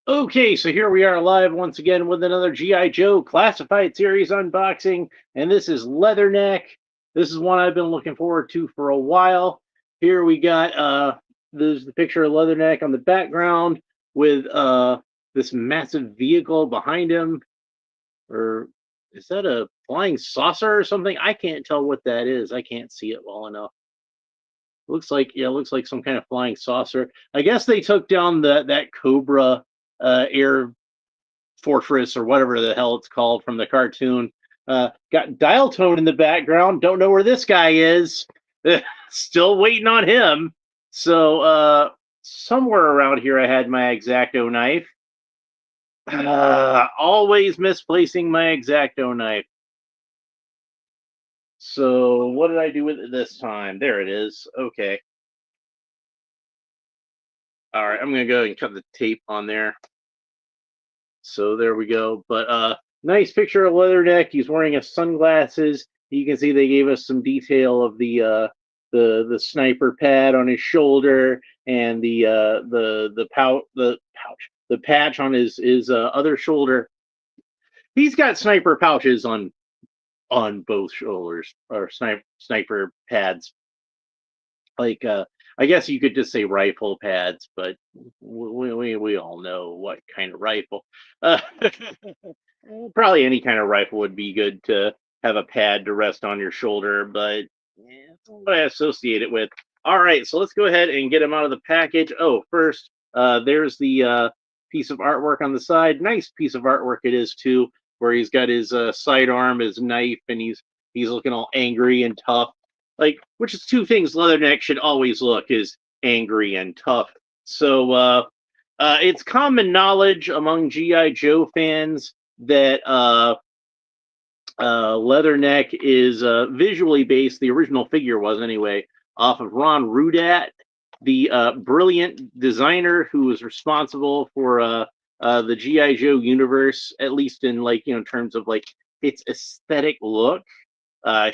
Okay, so here we are live once again with another G.I. Joe Classified Series unboxing, and this is Leatherneck. This is one I've been looking forward to for a while. Here we got there's the picture of Leatherneck on the background with this massive vehicle behind him, or is that a flying saucer or something? I can't tell what that is. I can't see it well enough. Looks like yeah, looks like some kind of flying saucer. I guess they took down that Cobra air fortress or whatever the hell it's called from the cartoon. Got dial tone in the background. Don't know where this guy is. Still waiting on him. So somewhere around here, I had my X-Acto knife. Always misplacing my X-Acto knife. So what did I do with it this time? There it is. Okay. All right. I'm gonna go and cut the tape on there. So there we go. But nice picture of Leatherneck. He's wearing his sunglasses. You can see they gave us some detail of the sniper pad on his shoulder and the patch on his other shoulder. He's got sniper pouches on both shoulders or sniper pads. Like I guess you could just say rifle pads, but we all know what kind of rifle. Uh, Probably any kind of rifle would be good to have a pad to rest on your shoulder, but that's what I associate it with. All right, so let's go ahead and get him out of the package. Oh, first, there's the piece of artwork on the side. Nice piece of artwork it is too, where he's got his sidearm, his knife, and he's looking all angry and tough. Like, which is two things Leatherneck should always look is angry and tough. So it's common knowledge among GI Joe fans that Leatherneck is visually based. The original figure was anyway off of Ron Rudat, the brilliant designer who was responsible for the GI Joe universe, at least in like terms of like its aesthetic look.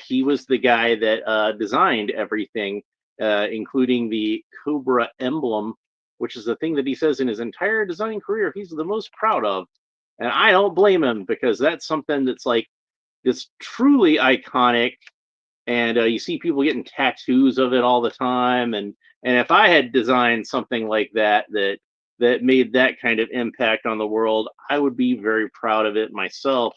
He was the guy that designed everything, including the Cobra emblem, which is the thing that he says in his entire design career he's the most proud of. And I don't blame him because that's something that's like it's truly iconic. And you see people getting tattoos of it all the time. And if I had designed something like that made that kind of impact on the world, I would be very proud of it myself.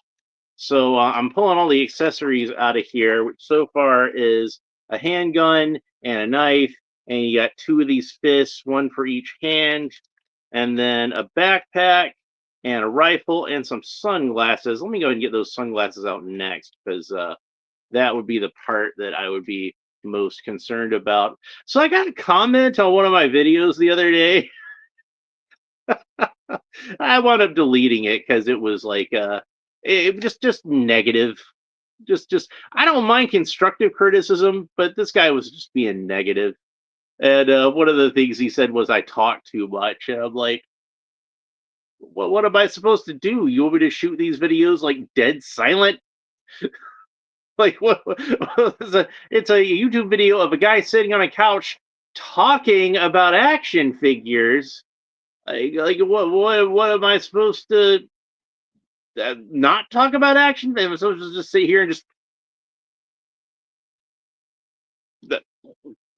So I'm pulling all the accessories out of here, which so far is a handgun and a knife, and you got two of these fists, one for each hand, and then a backpack and a rifle and some sunglasses. Let me go ahead and get those sunglasses out next because that would be the part that I would be most concerned about. So I got a comment on one of my videos the other day. I wound up deleting it because it was like it just negative. Just I don't mind constructive criticism, but this guy was just being negative. And one of the things he said was I talk too much. And I'm like, what am I supposed to do? You want me to shoot these videos like dead silent? Like what it's a YouTube video of a guy sitting on a couch talking about action figures. Like what am I supposed to not talk about action? Am I supposed to just sit here and just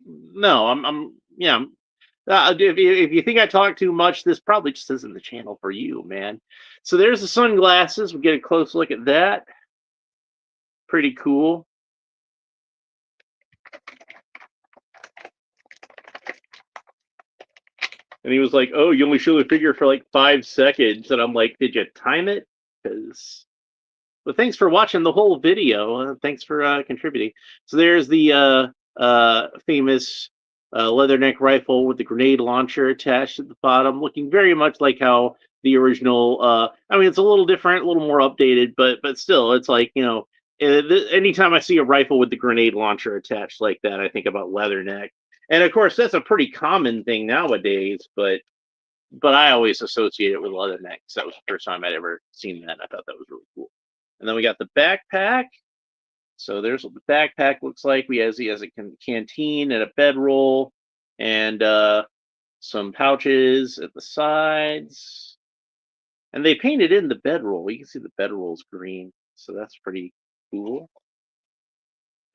no? I'm yeah. If you think I talk too much, this probably just isn't the channel for you, man. So there's the sunglasses. We get a close look at that. Pretty cool. And he was like, "Oh, you only show the figure for like 5 seconds," and I'm like, "Did you time it?" Because but thanks for watching the whole video. Thanks for contributing. So there's the famous leatherneck rifle with the grenade launcher attached at the bottom, looking very much like how the original. I mean, it's a little different, a little more updated, but still, it's like anytime I see a rifle with the grenade launcher attached like that, I think about leatherneck. And of course, that's a pretty common thing nowadays, but I always associate it with leatherneck. So that was the first time I'd ever seen that. I thought that was really cool. And then we got the backpack. So there's what the backpack looks like. He has a canteen and a bedroll and some pouches at the sides. And they painted in the bedroll. You can see the bedroll's green, so that's pretty cool.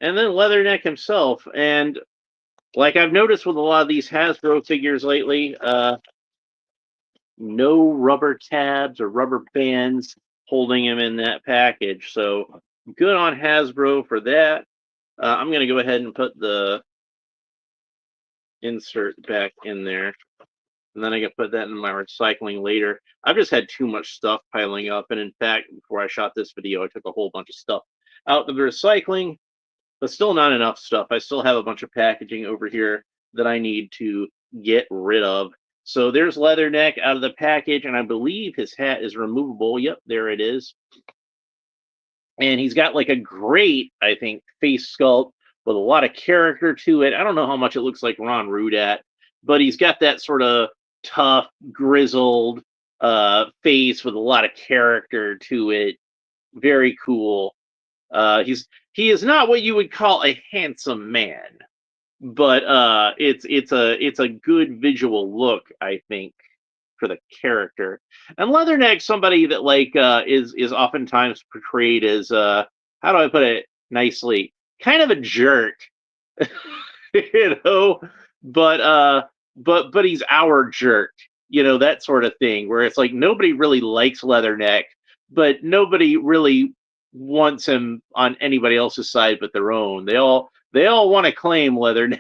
And then Leatherneck himself, and like I've noticed with a lot of these Hasbro figures lately, no rubber tabs or rubber bands holding him in that package. So good on Hasbro for that. I'm going to go ahead and put the insert back in there. And then I can put that in my recycling later. I've just had too much stuff piling up. And in fact, before I shot this video, I took a whole bunch of stuff out to the recycling, but still not enough stuff. I still have a bunch of packaging over here that I need to get rid of. So there's Leatherneck out of the package, and I believe his hat is removable. Yep, there it is. And he's got like a great, I think, face sculpt with a lot of character to it. I don't know how much it looks like Ron Rudat, but he's got that sort of tough, grizzled face with a lot of character to it. Very cool. He is not what you would call a handsome man, but it's a good visual look, I think, for the character. And Leatherneck, somebody that is oftentimes portrayed as how do I put it nicely, kind of a jerk, you know, but he's our jerk, you know, that sort of thing, where it's like nobody really likes Leatherneck, but nobody really wants him on anybody else's side but their own. They all want to claim Leatherneck.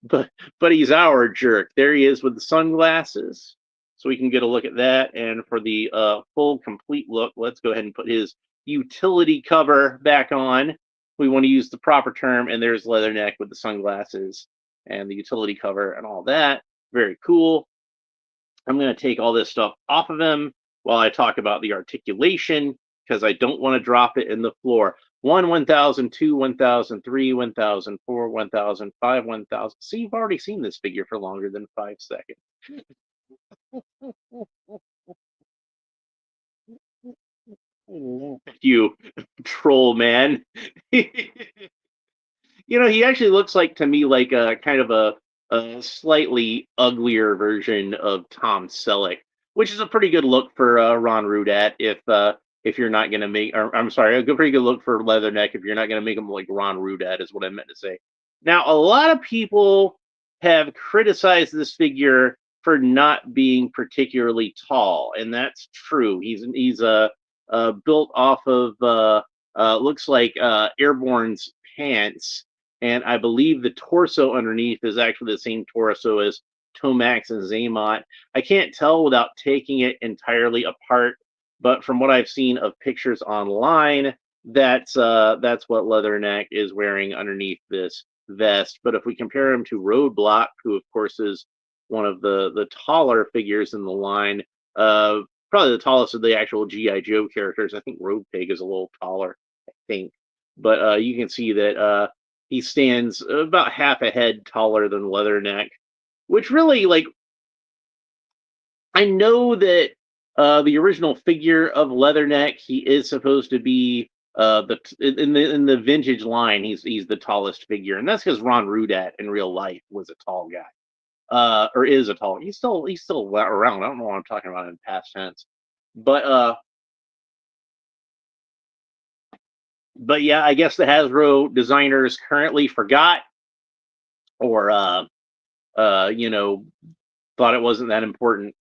but he's our jerk. There he is with the sunglasses. So we can get a look at that. And for the full complete look, let's go ahead and put his utility cover back on. We want to use the proper term, and there's Leatherneck with the sunglasses and the utility cover and all that. Very cool. I'm going to take all this stuff off of him while I talk about the articulation, because I don't want to drop it in the floor. 1,000, 2, 1,000, 3, 1,000, 4, 1,000, 5, 1,000. See, you've already seen this figure for longer than 5 seconds. You troll man. You know, he actually looks like to me like a kind of a slightly uglier version of Tom Selleck, which is a pretty good look for Ron Rudat if you're not gonna make, or I'm sorry, pretty good look for Leatherneck if you're not gonna make him like Ron Rudat is what I meant to say. Now, a lot of people have criticized this figure for not being particularly tall, and that's true. He's built off of looks like Airborne's pants, and I believe the torso underneath is actually the same torso as Tomax and Zaymot. I can't tell without taking it entirely apart, but from what I've seen of pictures online, that's what Leatherneck is wearing underneath this vest. But if we compare him to Roadblock, who of course is one of the taller figures in the line, probably the tallest of the actual GI Joe characters. I think Road Pig is a little taller, I think, but you can see that he stands about half a head taller than Leatherneck, which really, like, I know that the original figure of Leatherneck, he is supposed to be in the vintage line. He's the tallest figure, and that's because Ron Rudat in real life was a tall guy, or is a tall. He's still around. I don't know what I'm talking about in past tense, but yeah, I guess the Hasbro designers currently forgot, or you know, thought it wasn't that important,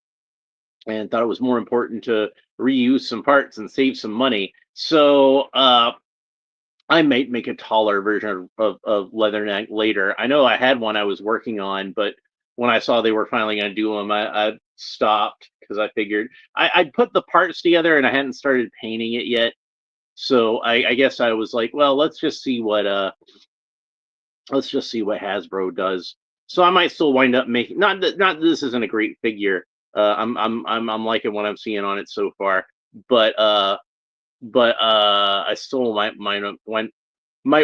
and thought it was more important to reuse some parts and save some money. So I might make a taller version of Leatherneck later. I know I had one I was working on, but when I saw they were finally going to do them, I stopped because I figured I'd put the parts together and I hadn't started painting it yet. So I guess I was like, well, let's just see what Hasbro does. So I might still wind up making, not that this isn't a great figure. I'm liking what I'm seeing on it so far, but I still might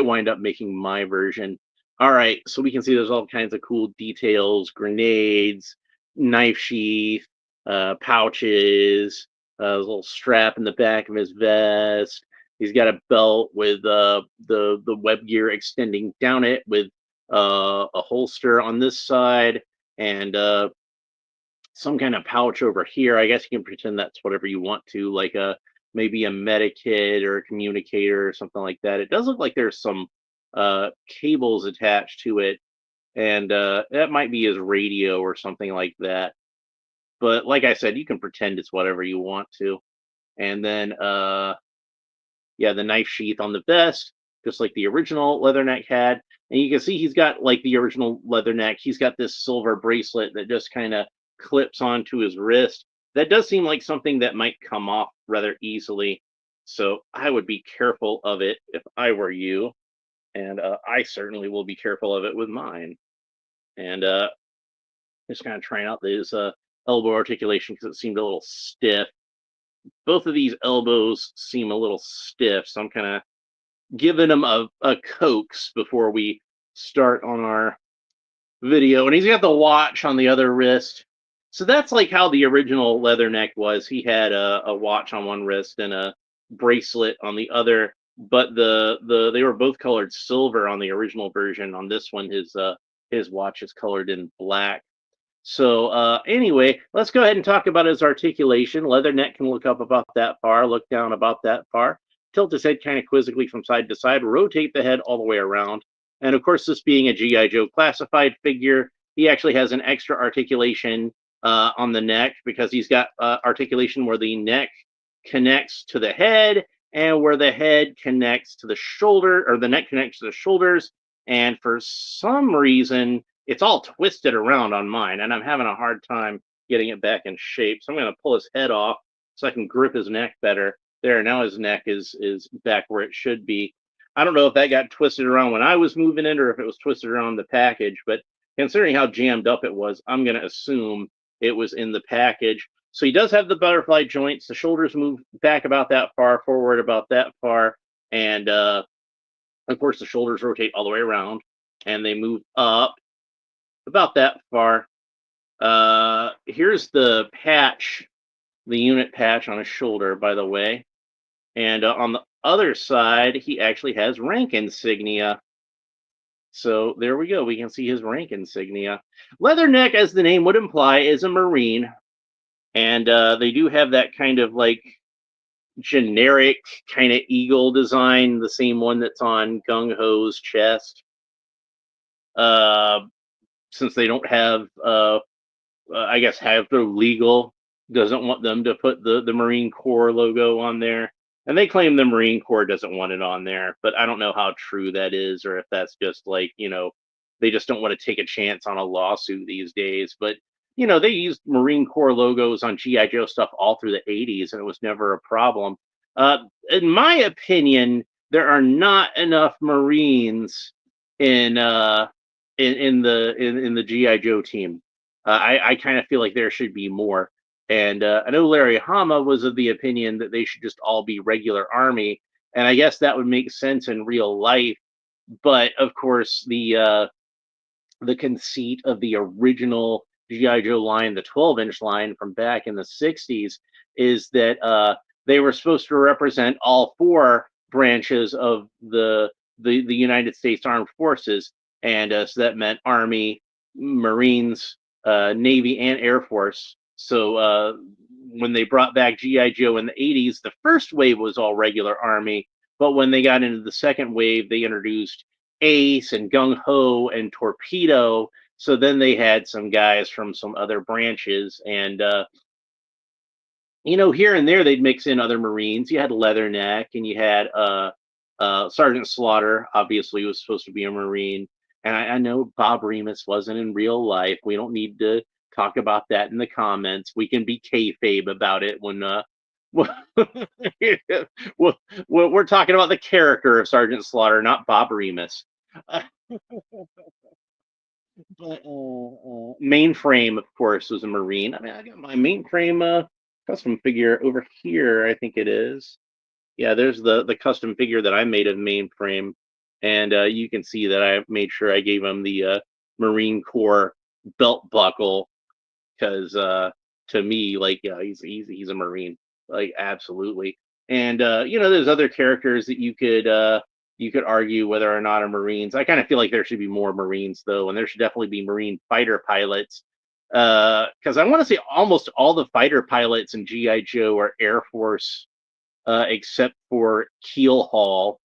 wind up making my version. All right, so we can see there's all kinds of cool details: grenades, knife sheath, pouches, a little strap in the back of his vest. He's got a belt with the web gear extending down it with a holster on this side, and some kind of pouch over here. I guess you can pretend that's whatever you want to, like a maybe a medikit or a communicator or something like that. It does look like there's some cables attached to it, and that might be his radio or something like that. But like I said, you can pretend it's whatever you want to. And then yeah, the knife sheath on the vest, just like the original Leatherneck had. And you can see he's got, like the original Leatherneck, he's got this silver bracelet that just kind of clips onto his wrist. That does seem like something that might come off rather easily. So I would be careful of it if I were you. And I certainly will be careful of it with mine. And just kind of trying out this elbow articulation because it seemed a little stiff. Both of these elbows seem a little stiff, so I'm kind of giving him a coax before we start on our video. And he's got the watch on the other wrist. So that's like how the original Leatherneck was. He had a watch on one wrist and a bracelet on the other, but they were both colored silver on the original version. On this one, his watch is colored in black. So anyway, let's go ahead and talk about his articulation. Leatherneck can look up about that far, look down about that far, tilt his head kind of quizzically from side to side, rotate the head all the way around. And of course, this being a G.I. Joe classified figure, he actually has an extra articulation on the neck because he's got articulation where the neck connects to the head and where the head connects to the shoulder, or the neck connects to the shoulders. And for some reason, it's all twisted around on mine, and I'm having a hard time getting it back in shape. So I'm going to pull his head off so I can grip his neck better. There, now his neck is back where it should be. I don't know if that got twisted around when I was moving it or if it was twisted around the package, but considering how jammed up it was, I'm going to assume it was in the package. So he does have the butterfly joints. The shoulders move back about that far, forward about that far, and of course the shoulders rotate all the way around, and they move up about that far. Here's the patch, the unit patch on his shoulder, by the way. And on the other side, he actually has rank insignia. So there we go. We can see his rank insignia. Leatherneck, as the name would imply, is a Marine. And they do have that kind of like generic kind of eagle design, the same one that's on Gung Ho's chest. Since they don't have, I guess, have their legal doesn't want them to put the Marine Corps logo on there. And they claim the Marine Corps doesn't want it on there, but I don't know how true that is, or if that's just like, they just don't want to take a chance on a lawsuit these days. But, they used Marine Corps logos on G.I. Joe stuff all through the 80s, and it was never a problem. In my opinion, there are not enough Marines in the GI Joe team. I kind of feel like there should be more. And I know Larry Hama was of the opinion that they should just all be regular Army, and I guess that would make sense in real life. But of course, the conceit of the original GI Joe line, the 12-inch line from back in the 60s, is that they were supposed to represent all four branches of the United States Armed Forces, and so that meant Army, Marines, Navy, and Air Force. So when they brought back GI Joe in the 80s, the first wave was all regular Army, but when they got into the second wave, they introduced Ace and Gung Ho and Torpedo. So then they had some guys from some other branches, and here and there they'd mix in other Marines. You had Leatherneck, and you had Sergeant Slaughter. Obviously, was supposed to be a Marine, and I know Bob Remus wasn't in real life. We don't need to talk about that in the comments. We can be kayfabe about it when we're talking about the character of Sergeant Slaughter, not Bob Remus. But Mainframe, of course, was a Marine. I mean, I got my Mainframe custom figure over here. I think it is. Yeah, there's the custom figure that I made of Mainframe, and you can see that I made sure I gave him the Marine Corps belt buckle because to me, like, yeah, he's a Marine, like, absolutely. And there's other characters that you could argue whether or not are Marines. I kind of feel like there should be more Marines though, and there should definitely be Marine fighter pilots. because I want to say almost all the fighter pilots in GI Joe are Air Force, except for Keel Hall,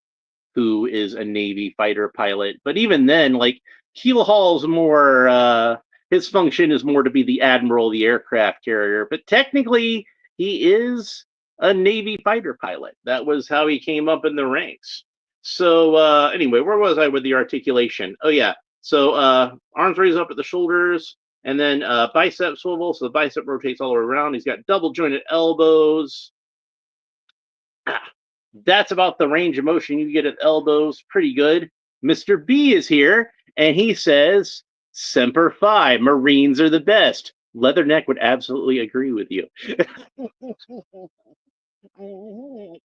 who is a Navy fighter pilot. But even then, like Keel Hall's more, his function is more to be the admiral of the aircraft carrier. But technically, he is a Navy fighter pilot. That was how he came up in the ranks. So anyway, where was I with the articulation? Oh yeah. So arms raised up at the shoulders, and then bicep swivel. So the bicep rotates all the way around. He's got double jointed elbows. That's about the range of motion you get at elbows. Pretty good. Mr. B is here, and he says, Semper Fi, Marines are the best. Leatherneck would absolutely agree with you. A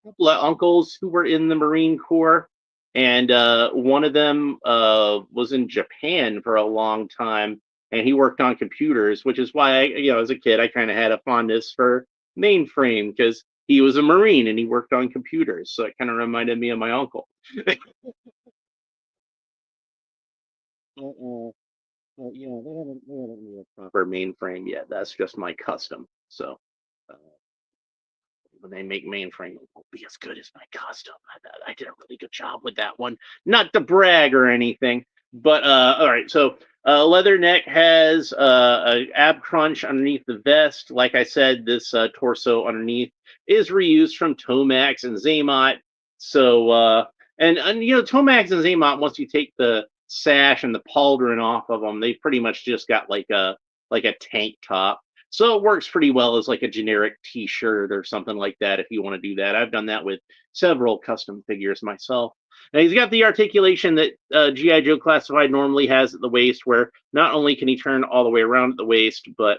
couple of uncles who were in the Marine Corps, and one of them was in Japan for a long time, and he worked on computers, which is why as a kid, I kind of had a fondness for mainframe because he was a Marine and he worked on computers, so it kind of reminded me of my uncle. Well, they haven't made a proper mainframe yet. That's just my custom. So when they make mainframe, it won't be as good as my custom. I did a really good job with that one. Not to brag or anything, but all right. So Leatherneck has a ab crunch underneath the vest. Like I said, this torso underneath is reused from Tomax and Zaymot. So and Tomax and Zaymot, once you take the sash and the pauldron off of them, they pretty much just got like a tank top. So it works pretty well as like a generic T-shirt or something like that if you want to do that. I've done that with several custom figures myself. Now he's got the articulation that G.I. Joe Classified normally has at the waist, where not only can he turn all the way around at the waist, but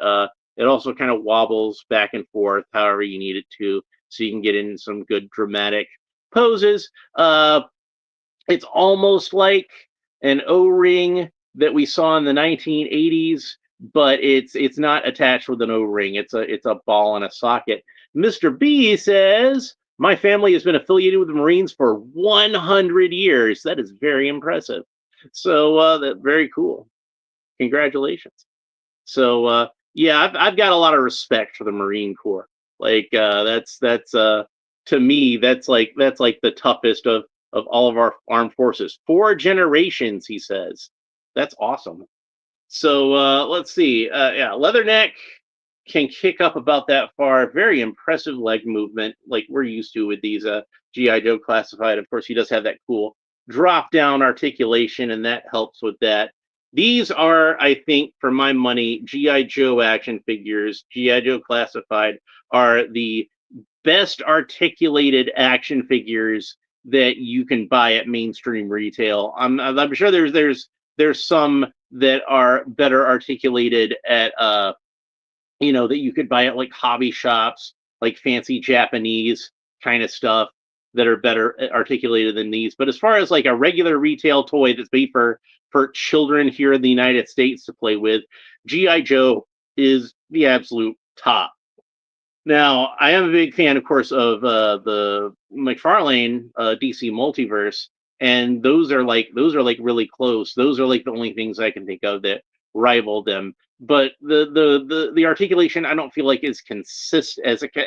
it also kind of wobbles back and forth however you need it to, so you can get in some good dramatic poses. It's almost like an O-ring that we saw in the 1980s, but it's not attached with an O-ring. It's a ball and a socket. Mr. B says, my family has been affiliated with the Marines for 100 years. That is very impressive. So that's very cool. Congratulations. So yeah, I've got a lot of respect for the Marine Corps. Like that's to me that's like the toughest of all of our armed forces. 4 generations, he says. That's awesome. So let's see. Yeah, Leatherneck can kick up about that far. Very impressive leg movement, like we're used to with these GI Joe Classified. Of course, he does have that cool drop down articulation, and that helps with that. These are, I think, for my money, GI Joe action figures. GI Joe Classified are the best articulated action figures that you can buy at mainstream retail. I'm sure there's some that are better articulated at that you could buy at like hobby shops, like fancy Japanese kind of stuff that are better articulated than these. But as far as like a regular retail toy that's made for children here in the United States to play with, GI Joe is the absolute top. Now, I am a big fan, of course, of the McFarlane DC Multiverse, and those are like really close. Those are like the only things I can think of that rival them. But the articulation I don't feel like is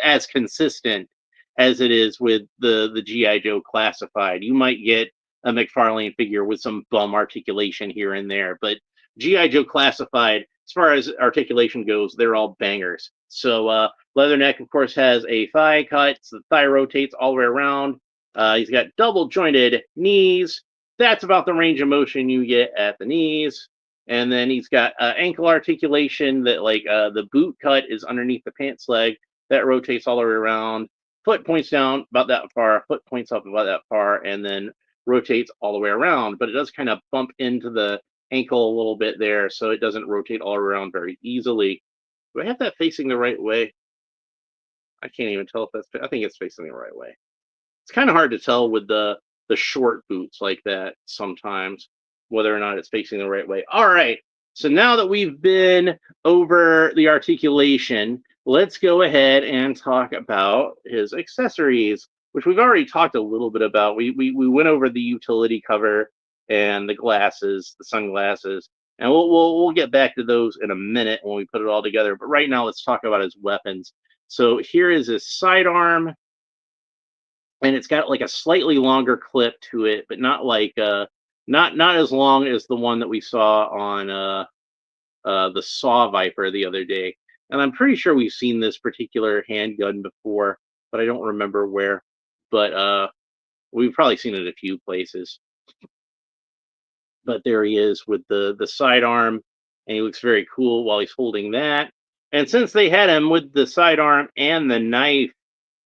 as consistent as it is with the GI Joe Classified. You might get a McFarlane figure with some bum articulation here and there, but GI Joe Classified, as far as articulation goes, they're all bangers. So Leatherneck, of course, has a thigh cut, so the thigh rotates all the way around. He's got double jointed knees. That's about the range of motion you get at the knees. And then he's got ankle articulation that, like, the boot cut is underneath the pants leg. That rotates all the way around. Foot points down about that far, foot points up about that far, and then rotates all the way around. But it does kind of bump into the ankle a little bit there, so it doesn't rotate all around very easily. Do I have that facing the right way? I can't even tell if that's. I think it's facing the right way. It's kind of hard to tell with the short boots like that sometimes whether or not it's facing the right way. All right. So now that we've been over the articulation, let's go ahead and talk about his accessories, which we've already talked a little bit about. We went over the utility cover and the glasses, the sunglasses. And we'll get back to those in a minute when we put it all together. But right now, let's talk about his weapons. So here is his sidearm, and it's got like a slightly longer clip to it, but not like not as long as the one that we saw on the Saw Viper the other day. And I'm pretty sure we've seen this particular handgun before, but I don't remember where. But we've probably seen it a few places. But there he is with the sidearm, and he looks very cool while he's holding that. And since they had him with the sidearm and the knife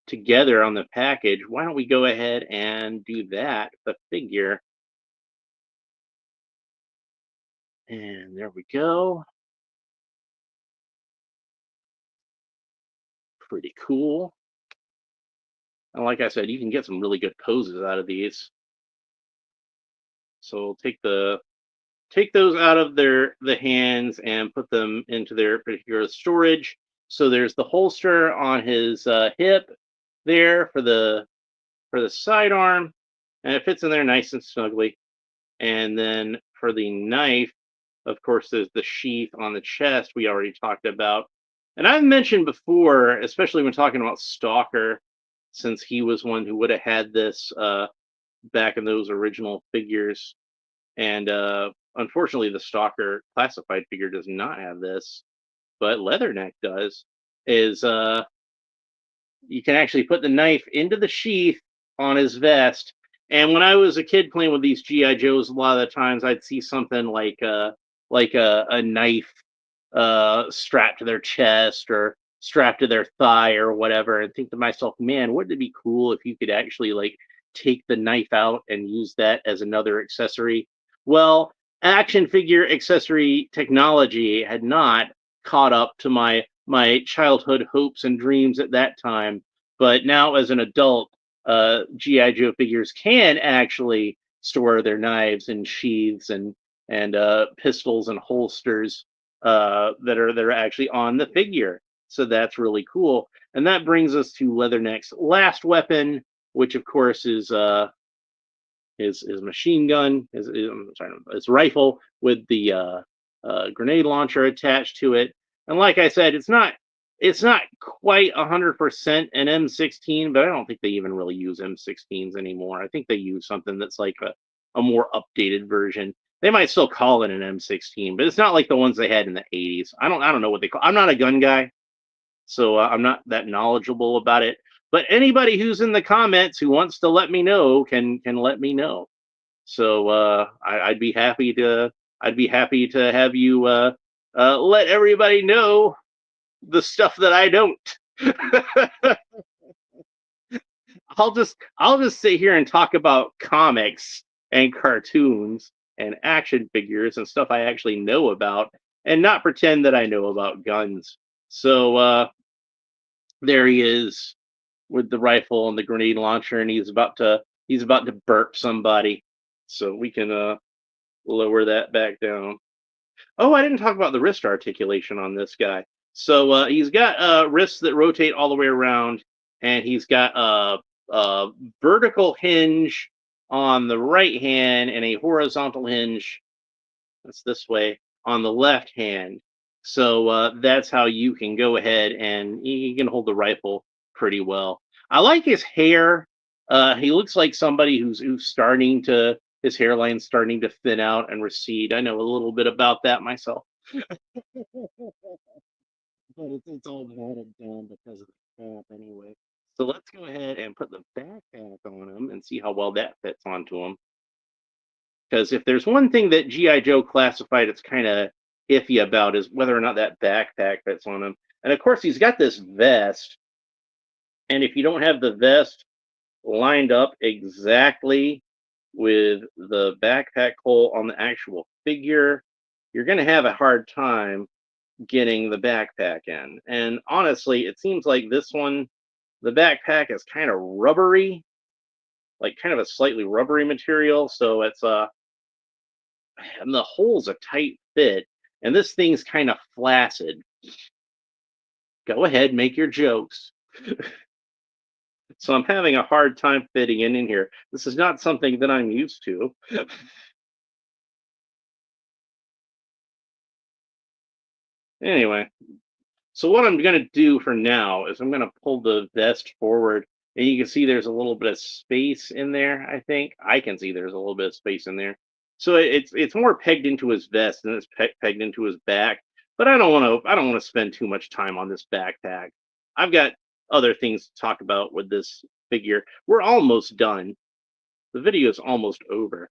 together on the package, why don't we go ahead and do that, the figure. And there we go. Pretty cool. And like I said, you can get some really good poses out of these. So we'll take those out of the hands and put them into their particular storage. So there's the holster on his hip there for the sidearm, and it fits in there nice and snugly. And then for the knife, of course, there's the sheath on the chest we already talked about. And I've mentioned before, especially when talking about Stalker, since he was one who would have had this back in those original figures. And unfortunately, the Stalker classified figure does not have this, but Leatherneck does. Is you can actually put the knife into the sheath on his vest. And when I was a kid playing with these GI Joes, a lot of the times I'd see something like a knife strapped to their chest or strapped to their thigh or whatever, and think to myself, man, wouldn't it be cool if you could actually like take the knife out and use that as another accessory? Well, action figure accessory technology had not caught up to my childhood hopes and dreams at that time. But now, as an adult, GI Joe figures can actually store their knives in sheaths and pistols and holsters that are actually on the figure. So that's really cool. And that brings us to Leatherneck's last weapon, which of course is his machine gun, his rifle with the grenade launcher attached to it. And like I said, it's not quite 100% an M16, but I don't think they even really use M16s anymore. I think they use something that's like a more updated version. They might still call it an M16, but it's not like the ones they had in the 80s. I don't know what they call. I'm not a gun guy, so I'm not that knowledgeable about it. But anybody who's in the comments who wants to let me know can let me know. So I'd be happy to have you let everybody know the stuff that I don't. I'll just sit here and talk about comics and cartoons and action figures and stuff I actually know about, and not pretend that I know about guns. So there he is with the rifle and the grenade launcher, and he's about to burp somebody. So we can lower that back down. Oh, I didn't talk about the wrist articulation on this guy. So he's got wrists that rotate all the way around, and he's got a vertical hinge on the right hand and a horizontal hinge, that's this way, on the left hand. So that's how you can go ahead and he can hold the rifle pretty well. I like his hair. He looks like somebody who's starting to his hairline's starting to thin out and recede. I know a little bit about that myself. But it's all matted down because of the cap anyway. So let's go ahead and put the backpack on him and see how well that fits onto him. Because if there's one thing that GI Joe classified, it's kind of iffy about is whether or not that backpack fits on him. And of course, he's got this vest, and if you don't have the vest lined up exactly with the backpack hole on the actual figure, you're going to have a hard time getting the backpack in. And honestly, it seems like this one, the backpack is kind of rubbery, like kind of a slightly rubbery material. So it's and the hole's a tight fit, and this thing's kind of flaccid. Go ahead, make your jokes. So I'm having a hard time fitting in here. This is not something that I'm used to. Anyway, so what I'm gonna do for now is I'm gonna pull the vest forward, and you can see there's a little bit of space in there. I think I can see there's a little bit of space in there. So it's more pegged into his vest than it's pegged into his back. But I don't want to spend too much time on this backpack. I've got other things to talk about with this figure. We're almost done. The video is almost over.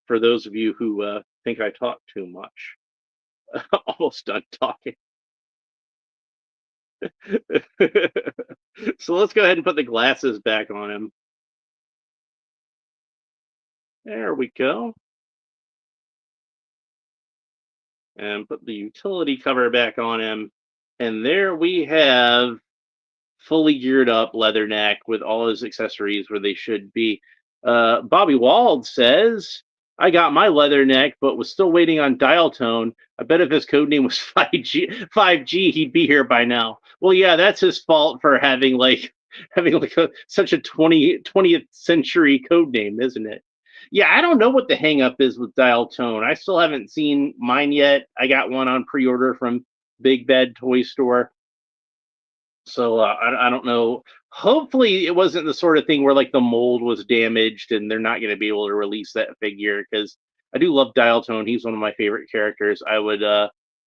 For those of you who think I talk too much, almost done talking. So let's go ahead and put the glasses back on him. There we go. And put the utility cover back on him. And there we have fully geared up Leatherneck with all his accessories where they should be. Bobby Wald says, I got my Leatherneck, but was still waiting on dial tone. I bet if his code name was 5G, he'd be here by now. Well, yeah, that's his fault for having such a 20th century code name, isn't it? Yeah, I don't know what the hang up is with dial tone. I still haven't seen mine yet. I got one on pre-order from Big Bad Toy Store. So I don't know. Hopefully, it wasn't the sort of thing where like the mold was damaged and they're not going to be able to release that figure because I do love Dial Tone. He's one of my favorite characters. I would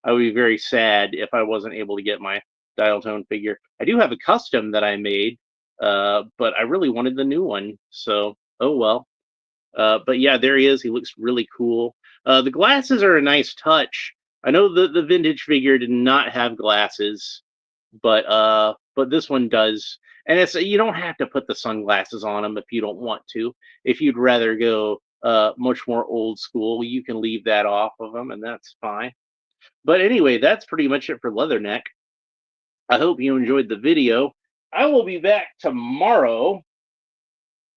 be very sad if I wasn't able to get my Dial Tone figure. I do have a custom that I made, but I really wanted the new one. So oh well. But yeah, there he is. He looks really cool. The glasses are a nice touch. I know the vintage figure did not have glasses, but this one does. And it's you don't have to put the sunglasses on them if you don't want to. If you'd rather go much more old school, you can leave that off of them, and that's fine. But anyway, that's pretty much it for Leatherneck. I hope you enjoyed the video. I will be back tomorrow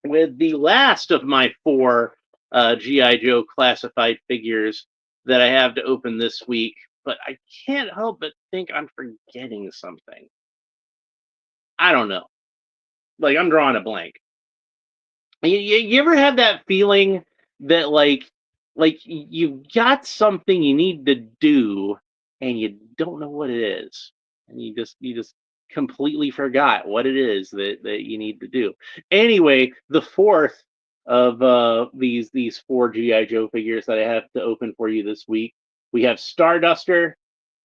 with the last of my four GI Joe classified figures that I have to open this week. But I can't help but think I'm forgetting something. I don't know. Like I'm drawing a blank. You ever have that feeling that you got something you need to do and you don't know what it is, and you just completely forgot what it is that you need to do. Anyway, the fourth of these four GI Joe figures that I have to open for you this week, we have Starduster,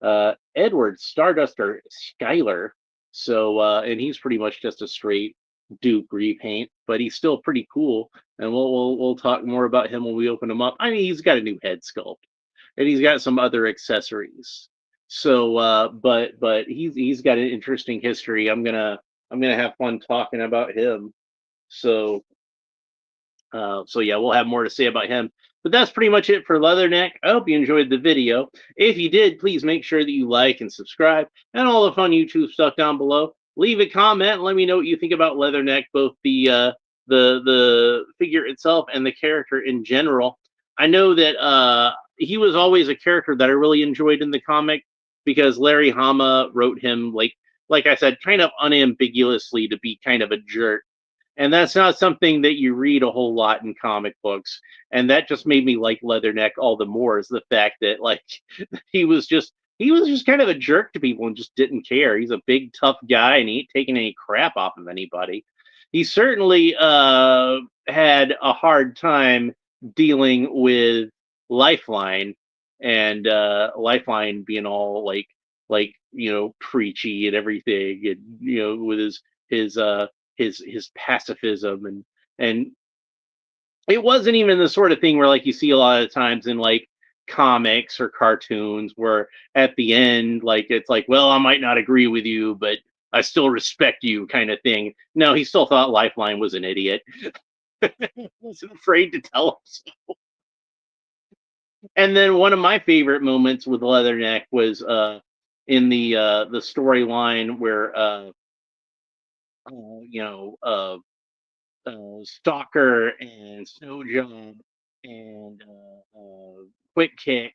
Edward Starduster Skyler. So and he's pretty much just a straight Duke repaint, but he's still pretty cool. And we'll talk more about him when we open him up. I mean, he's got a new head sculpt, and he's got some other accessories. So, but he's got an interesting history. I'm gonna have fun talking about him. So, so yeah, we'll have more to say about him. But that's pretty much it for Leatherneck. I hope you enjoyed the video. If you did, please make sure that you like and subscribe and all the fun YouTube stuff down below. Leave a comment and let me know what you think about Leatherneck, both the figure itself and the character in general. I know that he was always a character that I really enjoyed in the comic because Larry Hama wrote him like I said, kind of unambiguously to be kind of a jerk, and that's not something that you read a whole lot in comic books. And that just made me like Leatherneck all the more, is the fact that like he was just kind of a jerk to people and just didn't care. He's a big tough guy and he ain't taking any crap off of anybody. He certainly had a hard time dealing with Lifeline, and Lifeline being all preachy and everything, and with his his pacifism, and it wasn't even the sort of thing where like you see a lot of times in like comics or cartoons where at the end like it's like, well, I might not agree with you, but I still respect you kind of thing. No, he still thought Lifeline was an idiot. Wasn't afraid to tell him so. And then one of my favorite moments with Leatherneck was in the storyline where you know Stalker and Snowjob and Quick Kick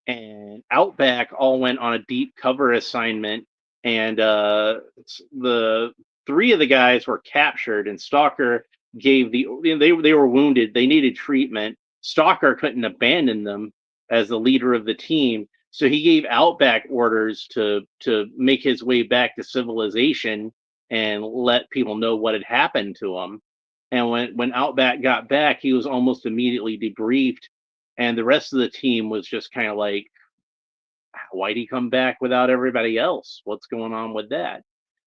and Outback all went on a deep cover assignment, and the three of the guys were captured, and Stalker gave they were wounded, they needed treatment. Stalker couldn't abandon them as the leader of the team, So he gave Outback orders to make his way back to civilization and let people know what had happened to him. And when Outback got back, he was almost immediately debriefed, and the rest of the team was just kind of like, "Why'd he come back without everybody else? What's going on with that?"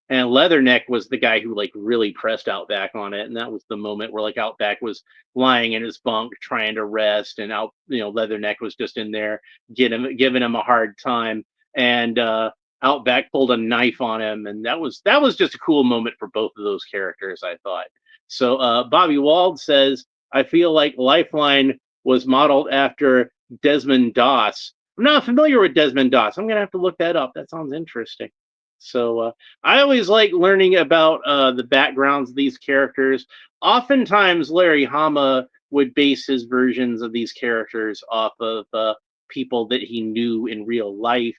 And Leatherneck was the guy who like really pressed Outback on it, and that was the moment where like Outback was lying in his bunk trying to rest, and Leatherneck was just in there giving him a hard time, and Outback pulled a knife on him, and that was just a cool moment for both of those characters, I thought. So Bobby Wald says, I feel like Lifeline was modeled after Desmond Doss. I'm not familiar with Desmond Doss. I'm gonna have to look that up. That sounds interesting. So I always like learning about the backgrounds of these characters. Oftentimes, Larry Hama would base his versions of these characters off of people that he knew in real life,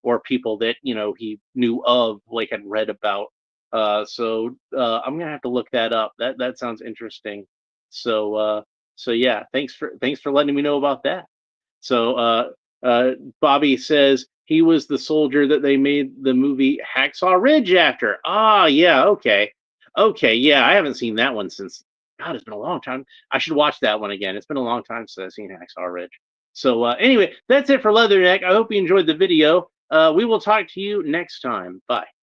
or people that he knew of, like had read about. So I'm gonna have to look that up. That sounds interesting. So so yeah, thanks for letting me know about that. So uh, Bobby says he was the soldier that they made the movie Hacksaw Ridge after. Ah, yeah, okay, yeah. I haven't seen that one since God. It's been a long time. I should watch that one again. It's been a long time since I've seen Hacksaw Ridge. So anyway, that's it for Leatherneck. I hope you enjoyed the video. We will talk to you next time. Bye.